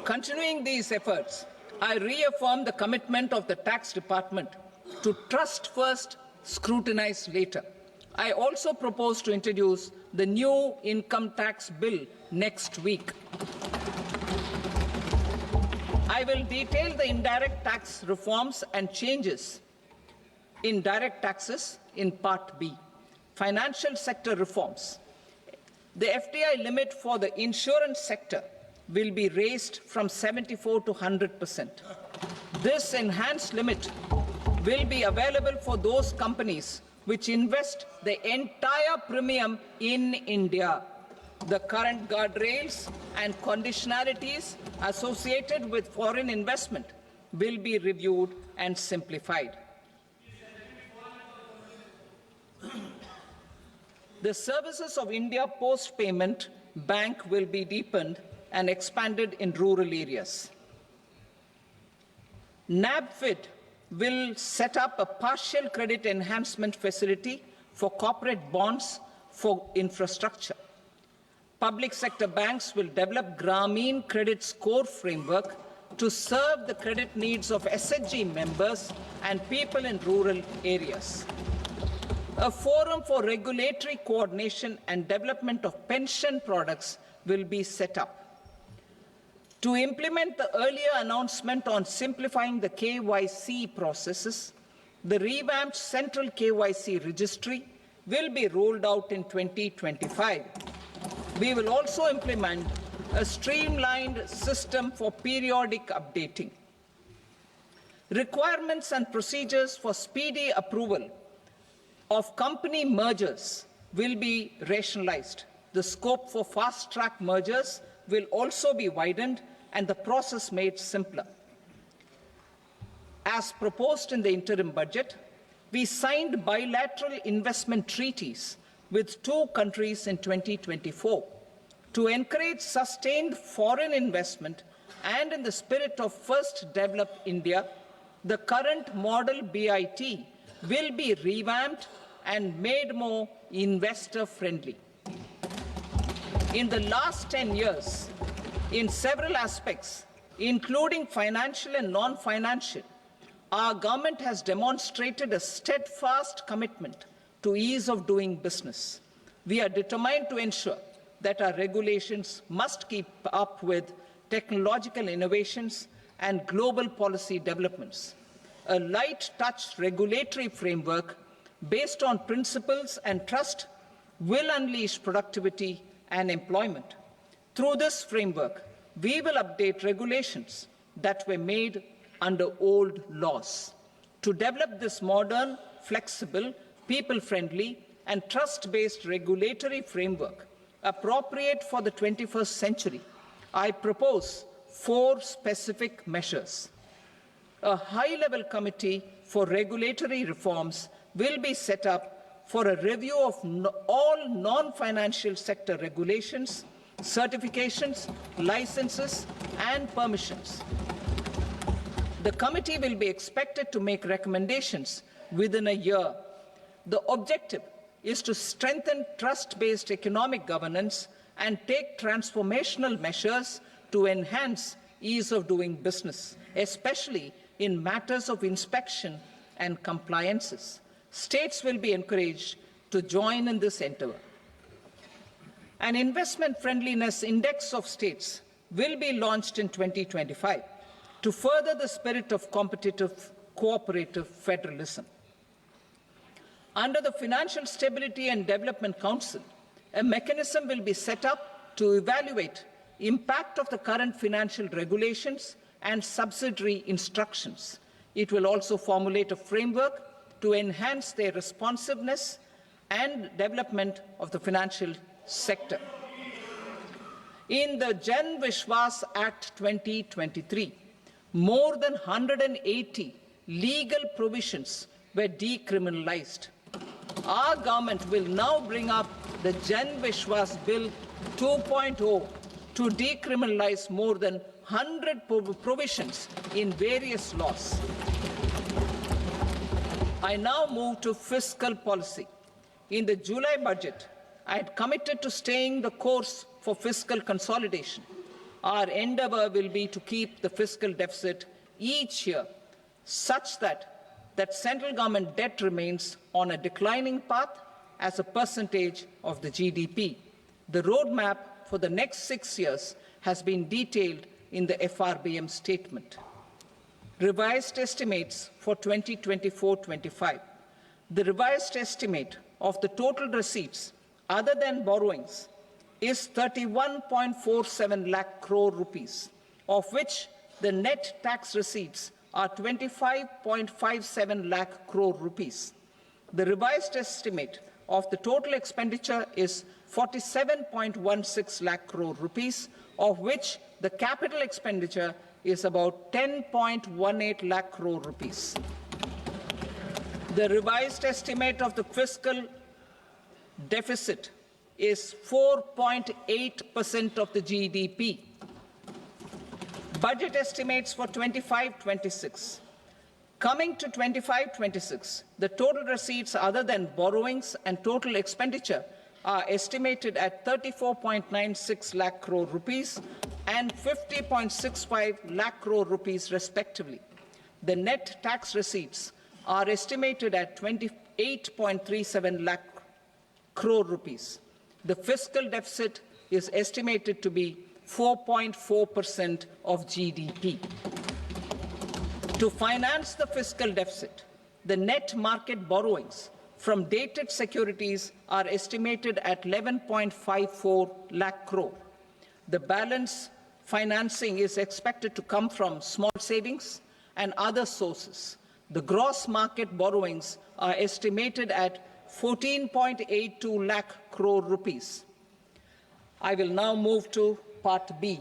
Continuing these efforts, I reaffirm the commitment of the Tax Department to trust first, scrutinize later. I also propose to introduce the new income tax bill next week. I will detail the indirect tax reforms and changes in direct taxes in Part B. Financial sector reforms. The FDI limit for the insurance sector will be raised from 74 to 100%. This enhanced limit will be available for those companies which invest the entire premium in India. The current guardrails and conditionalities associated with foreign investment will be reviewed and simplified. The services of India Post-Payment Bank will be deepened and expanded in rural areas. NABFID will set up a partial credit enhancement facility for corporate bonds for infrastructure. Public sector banks will develop Grameen Credit Score Framework to serve the credit needs of SHG members and people in rural areas. A forum for regulatory coordination and development of pension products will be set up. To implement the earlier announcement on simplifying the KYC processes, the revamped Central KYC Registry will be rolled out in 2025. We will also implement a streamlined system for periodic updating. Requirements and procedures for speedy approval of company mergers will be rationalized. The scope for fast-track mergers will also be widened and the process made simpler. As proposed in the interim budget, we signed bilateral investment treaties with 2 countries in 2024 to encourage sustained foreign investment, and in the spirit of First Develop India, the current model BIT will be revamped and made more investor-friendly. In the last 10 years, in several aspects, including financial and non-financial, our government has demonstrated a steadfast commitment to ease of doing business. We are determined to ensure that our regulations must keep up with technological innovations and global policy developments. A light-touch regulatory framework based on principles and trust will unleash productivity and employment. Through this framework, we will update regulations that were made under old laws. To develop this modern, flexible, people-friendly, and trust-based regulatory framework appropriate for the 21st century, I propose 4 specific measures. A high-level committee for regulatory reforms will be set up for a review of all non-financial sector regulations, certifications, licenses, and permissions. The committee will be expected to make recommendations within a year. The objective is to strengthen trust-based economic governance and take transformational measures to enhance ease of doing business, especially in matters of inspection and compliances. States will be encouraged to join in this endeavor. An investment friendliness index of states will be launched in 2025 to further the spirit of competitive, cooperative federalism. Under the Financial Stability and Development Council, a mechanism will be set up to evaluate impact of the current financial regulations and subsidiary instructions. It will also formulate a framework to enhance their responsiveness and development of the financial sector. In the Jan Vishwas Act 2023, more than 180 legal provisions were decriminalized. Our government will now bring up the Jan Vishwas Bill 2.0 to decriminalize more than 100 provisions in various laws. I now move to fiscal policy. In the July budget, I had committed to staying the course for fiscal consolidation. our endeavour will be to keep the fiscal deficit each year such that central government debt remains on a declining path as a percentage of the GDP. The roadmap for the next 6 years has been detailed in the FRBM statement. Revised estimates for 2024-25. The revised estimate of the total receipts other than borrowings is 31.47 lakh crore rupees, of which the net tax receipts are 25.57 lakh crore rupees. The revised estimate of the total expenditure is 47.16 lakh crore rupees, of which the capital expenditure is about 10.18 lakh crore rupees. The revised estimate of the fiscal deficit is 4.8% of the GDP. Budget estimates for 25-26. Coming to 25-26, the total receipts other than borrowings and total expenditure are estimated at 34.96 lakh crore rupees and 50.65 lakh crore rupees respectively. The net tax receipts are estimated at 28.37 lakh crore rupees. The fiscal deficit is estimated to be 4.4% of GDP. To finance the fiscal deficit, the net market borrowings from dated securities are estimated at 11.54 lakh crore. The balance financing is expected to come from small savings and other sources. The gross market borrowings are estimated at 14.82 lakh crore rupees. I will now move to Part B.